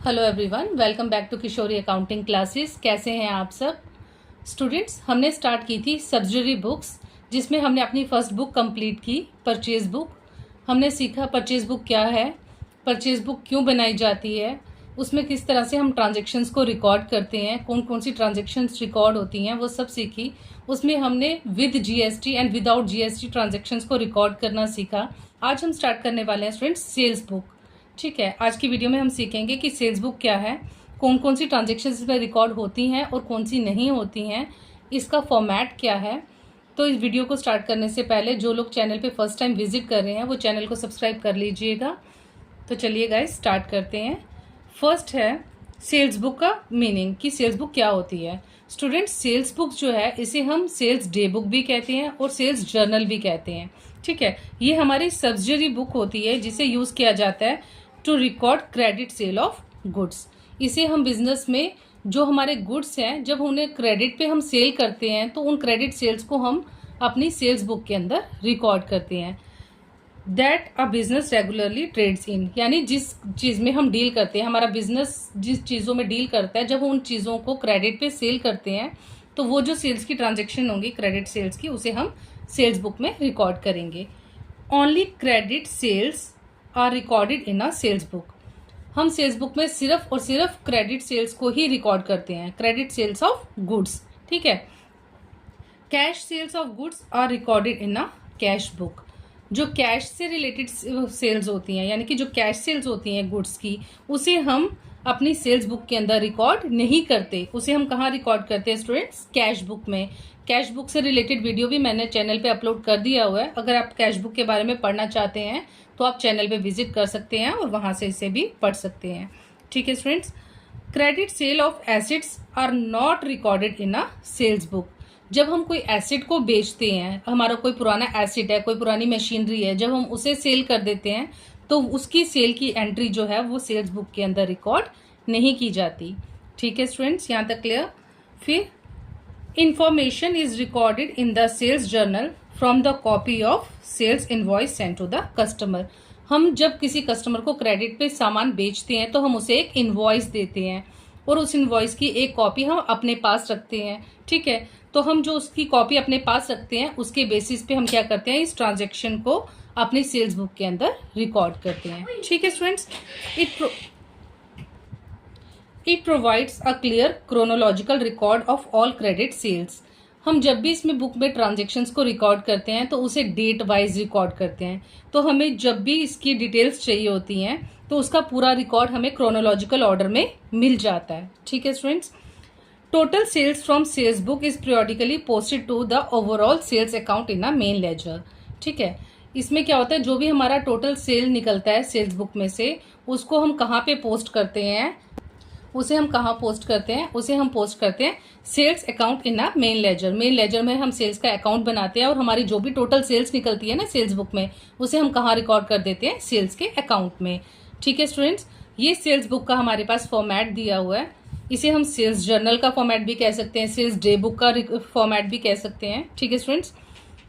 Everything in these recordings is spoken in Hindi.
Hello everyone, welcome back to Kishori accounting classes. कैसे हैं आप सब स्टूडेंट्स? हमने स्टार्ट की थी सब्सिडरी बुक्स, जिसमें हमने अपनी फर्स्ट बुक कंप्लीट की, परचेज बुक। हमने सीखा परचेज बुक क्या है, परचेज बुक क्यों बनाई जाती है, उसमें किस तरह से हम ट्रांजेक्शन्स को रिकॉर्ड करते हैं, कौन कौन सी ट्रांजेक्शन्स रिकॉर्ड होती हैं, वो सब सीखी। उसमें हमने with GST and without GST transactions को रिकॉर्ड करना सीखा। आज हम स्टार्ट करने वाले हैं स्टूडेंट्स सेल्स बुक। ठीक है, आज की वीडियो में हम सीखेंगे कि सेल्स बुक क्या है, कौन कौन सी ट्रांजेक्शन्स इसमें रिकॉर्ड होती हैं और कौन सी नहीं होती हैं, इसका फॉर्मेट क्या है। तो इस वीडियो को स्टार्ट करने से पहले जो लोग चैनल पे फर्स्ट टाइम विजिट कर रहे हैं वो चैनल को सब्सक्राइब कर लीजिएगा। तो चलिए गाइस स्टार्ट करते हैं। फर्स्ट है सेल्स बुक का मीनिंग, कि सेल्स बुक क्या होती है। स्टूडेंट्स, सेल्स बुक जो है इसे हम सेल्स डे बुक भी कहते हैं और सेल्स जर्नल भी कहते हैं। ठीक है, ये हमारी सब्सिडरी बुक होती है जिसे यूज़ किया जाता है to record credit sale of goods. इसे हम बिजनेस में जो हमारे गुड्स हैं, जब उन्हें क्रेडिट पे हम सेल करते हैं तो उन क्रेडिट सेल्स को हम अपनी सेल्स बुक के अंदर रिकॉर्ड करते हैं। That a business regularly trades in, यानी जिस चीज़ में हम डील करते हैं, हमारा बिजनेस जिस चीज़ों में डील करता है, जब उन चीज़ों को क्रेडिट पे सेल करते हैं तो वो जो सेल्स की ट्रांजेक्शन होंगी क्रेडिट सेल्स की, उसे हम सेल्स बुक में रिकॉर्ड करेंगे। Only credit sales are recorded in a sales book. हम सेल्स बुक में सिर्फ और सिर्फ क्रेडिट सेल्स को ही रिकॉर्ड करते हैं, क्रेडिट सेल्स ऑफ गुड्स। ठीक है, cash sales of goods are recorded in a cash book. जो कैश से रिलेटेड सेल्स होती हैं, यानी कि जो कैश सेल्स होती हैं गुड्स की, उसे हम अपनी सेल्स बुक के अंदर रिकॉर्ड नहीं करते। उसे हम कहाँ रिकॉर्ड करते हैं स्टूडेंट्स? कैश बुक में। कैश बुक से रिलेटेड वीडियो भी मैंने चैनल पे अपलोड कर दिया हुआ है। अगर आप कैश बुक के बारे में पढ़ना चाहते हैं तो आप चैनल पे विजिट कर सकते हैं और वहां से इसे भी पढ़ सकते हैं। ठीक है students, credit sale of assets are not recorded in a sales book. जब हम कोई एसेट को बेचते हैं, हमारा कोई पुराना एसेट है, कोई पुरानी मशीनरी है, जब हम उसे सेल कर देते हैं तो उसकी सेल की एंट्री जो है वो सेल्स बुक के अंदर रिकॉर्ड नहीं की जाती। ठीक है स्टूडेंट्स, यहाँ तक क्लियर। फिर information is recorded in the sales journal from the copy of sales invoice send to the customer. हम जब किसी कस्टमर को क्रेडिट पे सामान बेचते हैं तो हम उसे एक इनवॉइस देते हैं और उस इनवॉइस की एक कॉपी हम अपने पास रखते हैं। ठीक है, तो हम जो उसकी कॉपी अपने पास रखते हैं उसके बेसिस पे हम क्या करते हैं, इस ट्रांजेक्शन को अपनी सेल्स बुक के अंदर रिकॉर्ड करते हैं। ठीक है students, it provides a clear chronological record of all credit sales. हम जब भी इसमें बुक में ट्रांजेक्शन्स को रिकॉर्ड करते हैं तो उसे डेट वाइज रिकॉर्ड करते हैं। तो हमें जब भी इसकी डिटेल्स चाहिए होती हैं तो उसका पूरा रिकॉर्ड हमें क्रोनोलॉजिकल ऑर्डर में मिल जाता है। ठीक है students, total sales from sales book is periodically posted to the overall sales account in a main ledger. ठीक है, इसमें क्या होता है, जो भी हमारा टोटल सेल निकलता है सेल्स बुक में से, उसको हम कहाँ पे पोस्ट करते हैं, उसे हम कहाँ पोस्ट करते हैं, उसे हम पोस्ट करते हैं sales account in a main ledger. Main ledger में हम सेल्स का अकाउंट बनाते हैं और हमारी जो भी टोटल सेल्स निकलती है ना सेल्स बुक में, उसे हम कहाँ रिकॉर्ड कर देते हैं, सेल्स के अकाउंट में। ठीक है स्टूडेंट्स, ये सेल्स बुक का हमारे पास फॉर्मेट दिया हुआ है। इसे हम सेल्स जर्नल का फॉर्मेट भी कह सकते हैं, सेल्स डे बुक का फॉर्मेट भी कह सकते हैं। ठीक है स्टूडेंट्स,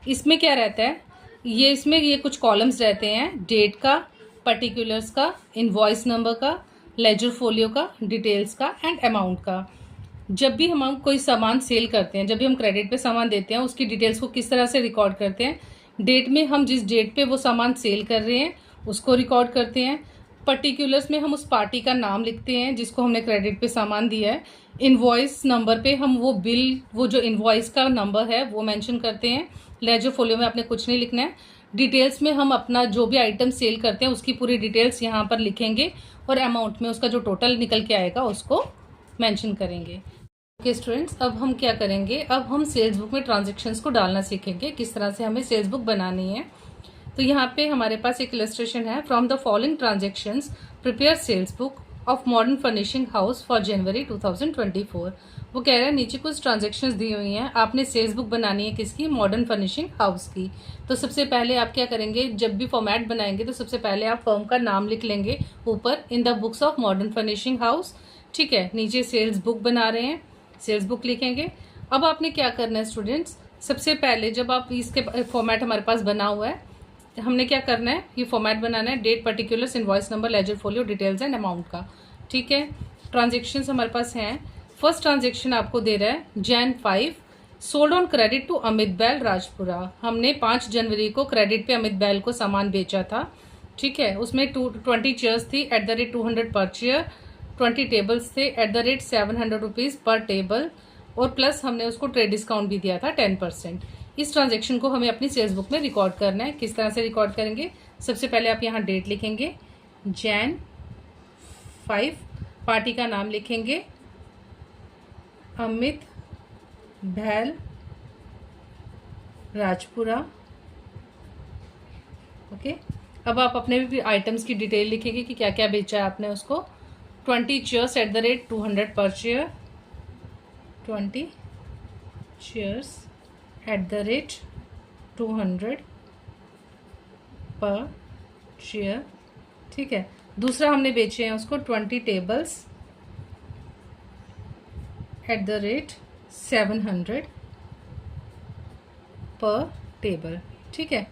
इसमें क्या रहता है, इसमें ये कुछ कॉलम्स रहते हैं, डेट का, पर्टिकुलर्स का, इनवॉइस नंबर का, लेजर फोलियो का, डिटेल्स का एंड अमाउंट का। जब भी हम कोई सामान सेल करते हैं, जब भी हम क्रेडिट पे सामान देते हैं, उसकी डिटेल्स को किस तरह से रिकॉर्ड करते हैं, डेट में हम जिस डेट पे वो सामान सेल कर रहे हैं उसको रिकॉर्ड करते हैं। पर्टिकुलर्स में हम उस पार्टी का नाम लिखते हैं जिसको हमने क्रेडिट पे सामान दिया है। इनवॉइस नंबर पे हम वो बिल, वो जो इनवॉइस का नंबर है वो मेंशन करते हैं। लेजर फोलियो में आपने कुछ नहीं लिखना है। डिटेल्स में हम अपना जो भी आइटम सेल करते हैं उसकी पूरी डिटेल्स यहाँ पर लिखेंगे और अमाउंट में उसका जो टोटल निकल के आएगा उसको मेंशन करेंगे। ओके स्टूडेंट्स, अब हम क्या करेंगे, अब हम सेल्स बुक में ट्रांजेक्शन्स को डालना सीखेंगे, किस तरह से हमें सेल्स बुक बनानी है। तो यहाँ पे हमारे पास एक इलस्ट्रेशन है, from the following transactions prepare sales book of modern furnishing house for January 2024। वो कह रहा है नीचे कुछ ट्रांजेक्शन्स दी हुई हैं, आपने सेल्स बुक बनानी है किसकी, मॉडर्न फर्निशिंग हाउस की। तो सबसे पहले आप क्या करेंगे, जब भी फॉर्मेट बनाएंगे तो सबसे पहले आप फर्म का नाम लिख लेंगे ऊपर, in the books of modern furnishing house. ठीक है, नीचे सेल्स बुक बना रहे हैं, सेल्स बुक लिखेंगे। अब आपने क्या करना है स्टूडेंट्स, सबसे पहले जब आप इसके फॉर्मेट हमारे पास बना हुआ है, हमने क्या करना है, ये फॉर्मेट बनाना है, date, particulars, invoice number, ledger folio, details and amount का। ठीक है। ट्रांजेक्शन्स हमारे पास हैं। फर्स्ट ट्रांजेक्शन आपको दे रहा है Jan 5 sold on credit to Amit Bal Rajpura. हमने 5 जनवरी को क्रेडिट पे अमित बैल को सामान बेचा था, ठीक है। उसमें 20 चेयर्स थी एट द रेट 200 पर चेयर, 20 टेबल्स थे एट द रेट 700 रुपीज़ पर टेबल, और प्लस हमने उसको ट्रेड डिस्काउंट भी दिया था 10%। इस ट्रांजेक्शन को हमें अपनी सेल्स बुक में रिकॉर्ड करना है। किस तरह से रिकॉर्ड करेंगे? सबसे पहले आप यहाँ डेट लिखेंगे Jan 5, पार्टी का नाम लिखेंगे अमित बैल राजपुरा, ओके। अब आप अपने भी आइटम्स की डिटेल लिखेंगे कि क्या क्या बेचा है आपने उसको। 20 चेयर्स एट द रेट 200 पर chair, 20 chairs at the rate 200 पर चेयर, ठीक है। दूसरा हमने बेचे हैं उसको 20 टेबल्स एट द रेट 700 पर टेबल, ठीक है।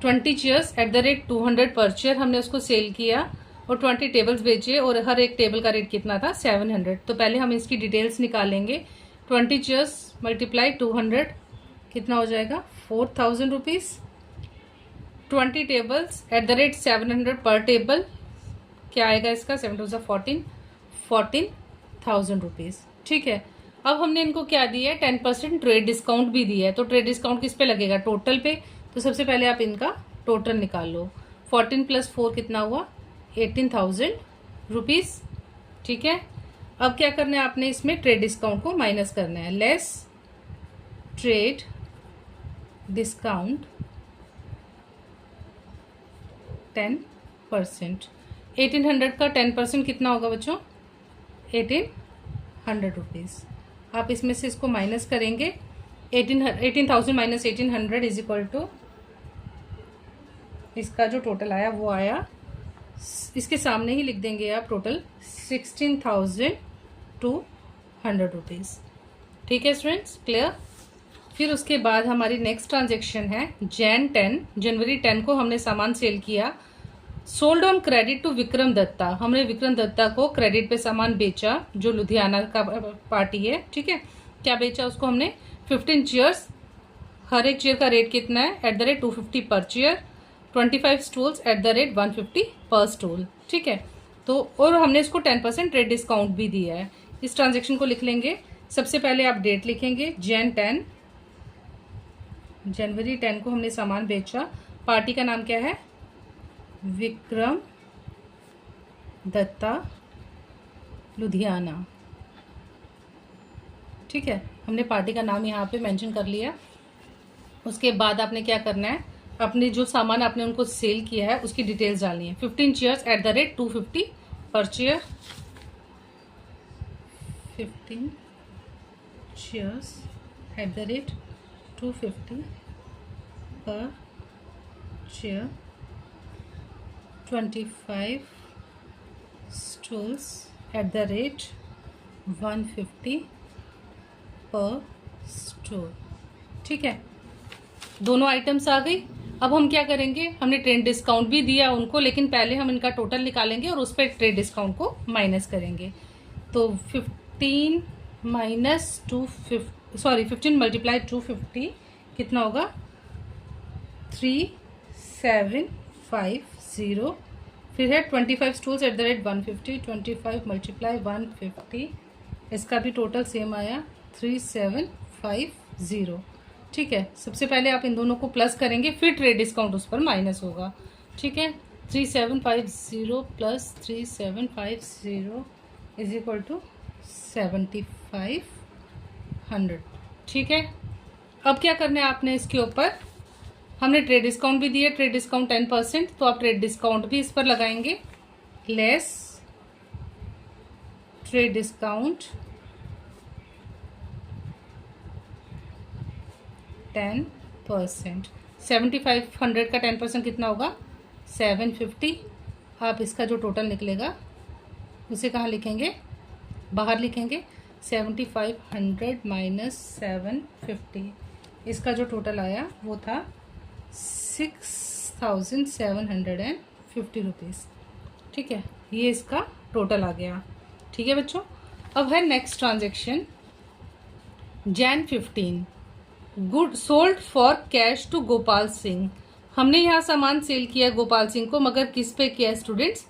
20 चेयर्स एट द रेट 200 पर चेयर हमने उसको सेल किया, और 20 टेबल्स बेचे, और हर एक टेबल का रेट कितना था? 700। तो पहले हम इसकी डिटेल्स निकालेंगे। 20 चेयर्स मल्टीप्लाई 200 कितना हो जाएगा? 4000 rupees. 20 tables at the rate 700 पर टेबल, क्या आएगा इसका? 7 टू 14,000 रुपीज़, ठीक है। अब हमने इनको क्या दिया है? 10% ट्रेड डिस्काउंट भी दिया है। तो ट्रेड डिस्काउंट किस पे लगेगा? टोटल पे। तो सबसे पहले आप इनका टोटल निकाल लो। 14 + 4 कितना हुआ? 18,000 रुपीज़, ठीक है। अब क्या करना है आपने? इसमें ट्रेड डिस्काउंट को माइनस करना है। Less trade discount 10%। 1800 का 10% कितना होगा बच्चों? 1800 रुपीज़। आप इसमें से इसको माइनस करेंगे। 18,000 माइनस 1800 इज इक्वल टू, इसका जो टोटल आया वो आया, इसके सामने ही लिख देंगे आप टोटल 16,200 रुपीज़, ठीक है स्टूडेंट्स, क्लियर। फिर उसके बाद हमारी नेक्स्ट ट्रांजेक्शन है Jan 10, जनवरी 10 को हमने सामान सेल किया। Sold on credit to Vikram Datta, हमने विक्रम दत्ता को क्रेडिट पे सामान बेचा, जो लुधियाना का पार्टी है, ठीक है। क्या बेचा उसको हमने? 15 चेयर्स, हर एक चेयर का रेट कितना है? एट द रेट 250 पर chair, 25 stools at the rate 150 पर स्टूल, ठीक है। तो और हमने इसको 10% ट्रेड डिस्काउंट भी दिया है। इस ट्रांजेक्शन को लिख लेंगे। सबसे पहले आप डेट लिखेंगे Jan 10, जनवरी 10 को हमने सामान बेचा। पार्टी का नाम क्या है? विक्रम दत्ता लुधियाना, ठीक है। हमने पार्टी का नाम यहाँ पे मेंशन कर लिया। उसके बाद आपने क्या करना है? अपने जो सामान आपने उनको सेल किया है उसकी डिटेल्स डालनी है। 15 चेयर्स एट द रेट 250 पर chair, 15 chairs at the rate 250 पर chair, 25 stools at the rate 150 पर स्टूल, ठीक है। दोनों आइटम्स आ गई। अब हम क्या करेंगे? हमने ट्रेड डिस्काउंट भी दिया उनको, लेकिन पहले हम इनका टोटल निकालेंगे और उस पर ट्रेड डिस्काउंट को माइनस करेंगे। तो 15 माइनस 15 मल्टीप्लाई 250 कितना होगा? 3750। फिर है 25 stools at the rate 150, 25 multiply 150, इसका भी टोटल सेम आया 3750, ठीक है। सबसे पहले आप इन दोनों को प्लस करेंगे, फिर ट्रेड डिस्काउंट उस पर माइनस होगा, ठीक है। 3750 प्लस 3750 इज इक्वल टू 7500, ठीक है। अब क्या करना है आपने? इसके ऊपर हमने ट्रेड डिस्काउंट भी दिया, ट्रेड डिस्काउंट 10%, तो आप ट्रेड डिस्काउंट भी इस पर लगाएंगे। Less trade discount 10%। 7500 का 10% कितना होगा? 750। आप इसका जो टोटल निकलेगा उसे कहाँ लिखेंगे? बाहर लिखेंगे। 7500 माइनस 750, इसका जो टोटल आया वो था 6750 रुपीज़, ठीक है। ये इसका टोटल आ गया। ठीक है बच्चों। अब है next transaction, Jan 15 good sold for cash to Gopal Singh. हमने यहाँ सामान सेल किया गोपाल सिंह को, मगर किस पे किया है स्टूडेंट्स?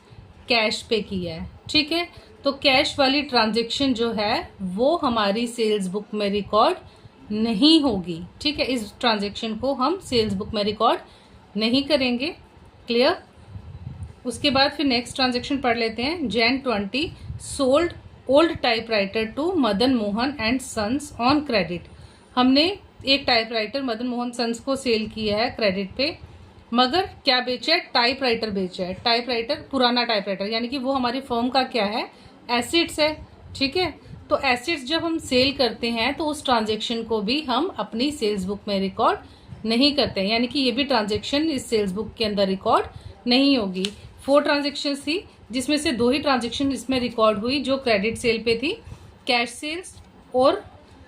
कैश पे किया है। ठीक है, तो कैश वाली ट्रांजेक्शन जो है वो हमारी सेल्स बुक में रिकॉर्ड नहीं होगी। ठीक है, इस ट्रांजेक्शन को हम सेल्स बुक में रिकॉर्ड नहीं करेंगे। क्लियर। उसके बाद फिर नेक्स्ट ट्रांजेक्शन पढ़ लेते हैं। Jan 20 sold old typewriter to Madan Mohan and sons on credit. हमने एक टाइपराइटर मदन मोहन सन्स को सेल किया है क्रेडिट पे, मगर क्या बेचा है? टाइपराइटर बेचा है। टाइपराइटर पुराना टाइपराइटर, यानी कि वो हमारी फर्म का क्या है? एसेट्स है। ठीक है, तो एसेट्स जब हम सेल करते हैं तो उस ट्रांजेक्शन को भी हम अपनी सेल्स बुक में रिकॉर्ड नहीं करते हैं, यानी कि ये भी ट्रांजेक्शन इस सेल्स बुक के अंदर रिकॉर्ड नहीं होगी। 4 ट्रांजेक्शन थी, जिसमें से 2 ही ट्रांजेक्शन इसमें रिकॉर्ड हुई जो क्रेडिट सेल पे थी। कैश सेल्स और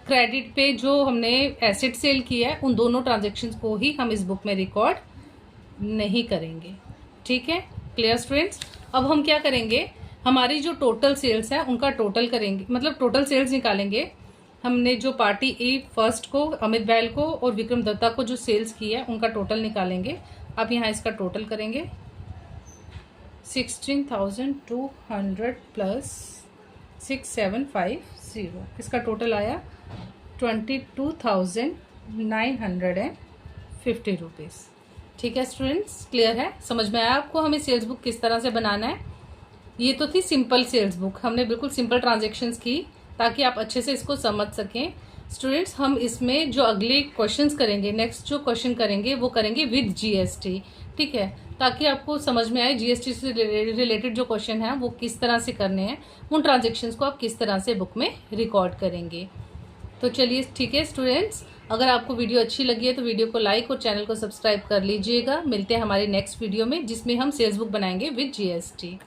क्रेडिट पे जो हमने एसेट सेल किया है, उन दोनों ट्रांजेक्शन्स को ही हम इस बुक में रिकॉर्ड नहीं करेंगे। ठीक है, क्लियर स्टूडेंट्स। अब हम क्या करेंगे, हमारी जो टोटल सेल्स है उनका टोटल करेंगे, मतलब टोटल सेल्स निकालेंगे। हमने जो पार्टी ए फर्स्ट को, अमित बैल को और विक्रम दत्ता को जो सेल्स की है उनका टोटल निकालेंगे। अब यहाँ इसका टोटल करेंगे। 16,200 प्लस 6750, इसका टोटल आया 22,950 रुपीज़। ठीक है स्टूडेंट्स, क्लियर है? समझ में आया आपको हमें सेल्स बुक किस तरह से बनाना है? ये तो थी सिंपल सेल्स बुक, हमने बिल्कुल सिंपल ट्रांजेक्शन्स की ताकि आप अच्छे से इसको समझ सकें। स्टूडेंट्स, हम इसमें जो अगले क्वेश्चंस करेंगे, नेक्स्ट जो क्वेश्चन करेंगे वो करेंगे विद जीएसटी। ठीक है, ताकि आपको समझ में आए जीएसटी से रिलेटेड जो क्वेश्चन है वो किस तरह से करने हैं, उन ट्रांजेक्शन्स को आप किस तरह से बुक में रिकॉर्ड करेंगे। तो चलिए ठीक है स्टूडेंट्स, अगर आपको वीडियो अच्छी लगी है तो वीडियो को लाइक और चैनल को सब्सक्राइब कर लीजिएगा। मिलते हैं हमारे नेक्स्ट वीडियो में, जिसमें हम सेल्स बुक बनाएंगे विद जीएसटी।